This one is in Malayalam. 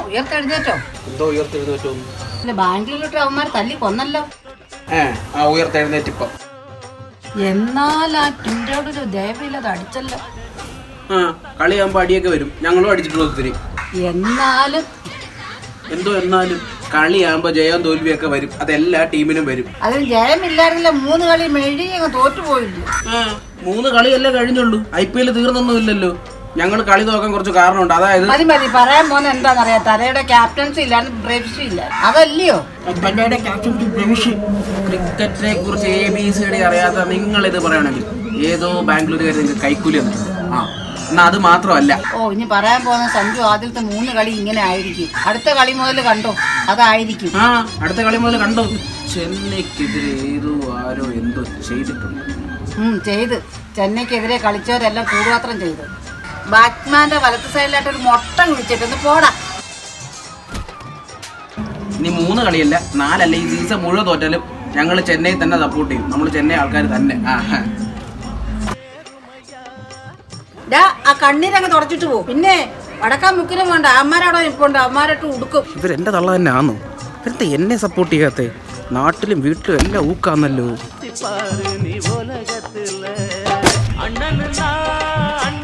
ഉയർത്തെഴുന്നേറ്റോ? എന്തോ ഉയർത്തെഴുന്നേറ്റോ? ബാംഗ്ലൂരിലോട്ട് അവന്മാർ തല്ലി കൊന്നല്ലോ. ഉയർത്തെഴുന്നേറ്റിപ്പം. എന്നാൽ ആ ടിൻഡോടൊരു ദയവില്ലാതെ അടിച്ചല്ലോ. കളിയാകുമ്പോ അടിയൊക്കെ വരും, ഞങ്ങളും അടിച്ചിട്ടുള്ള ഒത്തിരി. എന്നാലും കളിയാകുമ്പോ ജയം തോൽവിയൊക്കെ വരും, അതെല്ലാ ടീമിനും വരും. അതിന് ജയമില്ലായിരുന്നില്ല, 3 കളി മെഴുകി അങ്ങ് തോറ്റുപോയില്ല. 3 കളിയല്ലേ കഴിഞ്ഞുള്ളൂ, IPL തീർന്നൊന്നുമില്ലല്ലോ. ഞങ്ങൾ കളി നോക്കാൻ കുറച്ച് കാരണമുണ്ട്. അതായത് മതി പറയാൻ പോകുന്ന എന്താണെന്നറിയാം, തലയുടെ ക്യാപ്റ്റൻസി ഇല്ലാണ്ട് ബ്രേവിഷും ഇല്ല, അതല്ലയോ തലയുടെ ക്യാപ്റ്റൻസി ബ്രേവിഷ്. ക്രിക്കറ്റിനെ കുറിച്ച് ABCD അറിയാത്ത നിങ്ങളിത് പറയണമെങ്കിൽ ഏതോ ബാംഗ്ലൂരുകാർ നിങ്ങൾക്ക് കൈക്കൂലി തന്നിട്ടുണ്ട്. എന്നാ അത് മാത്രമല്ല, ഇനി പറയാൻ പോകുന്ന സഞ്ജു ആദ്യത്തെ 3 കളി ഇങ്ങനെ ആയിരിക്കും, അടുത്ത കളി മുതൽ കണ്ടോ അതായിരിക്കും. അടുത്ത കളി മുതൽ കണ്ടോ. ചെന്നൈക്കെതിരെ ഏതോ ആരോ എന്തോ ചെയ്തിട്ടുണ്ട്. ചെയ്ത് ചെന്നൈക്കെതിരെ കളിച്ചവരെല്ലാം കൂടുമാത്രം ചെയ്തു. ബാറ്റ്മാന്റെ വലത്ത് സൈഡിലായിട്ട് ഒരു മൊട്ട കുഴിച്ചിട്ടൊന്ന് പോടാ. ഇനി 3 കളിയല്ല 4 അല്ല, ഈ സീസൺ മുഴുവൻ തോറ്റാലും ഞങ്ങൾ ചെന്നൈ തന്നെ സപ്പോർട്ട് ചെയ്യും. നമ്മൾ ചെന്നൈ ആൾക്കാർ തന്നെ. ആ കണ്ണീരങ്ങ് തുടച്ചിട്ട് പോകും. പിന്നെ വടക്കാൻ മുക്കിനും വേണ്ട, അമ്മാരവിടെ ഇപ്പോണ്ട്, അമ്മാരോട്ട് ഉടുക്കും. ഇവരെന്റെ തള്ള തന്നെ ആണോ? ഇവരെന്താ എന്നെ സപ്പോർട്ട് ചെയ്യാത്തേ? നാട്ടിലും വീട്ടിലും എല്ലാം ഊക്കാന്നല്ലോ.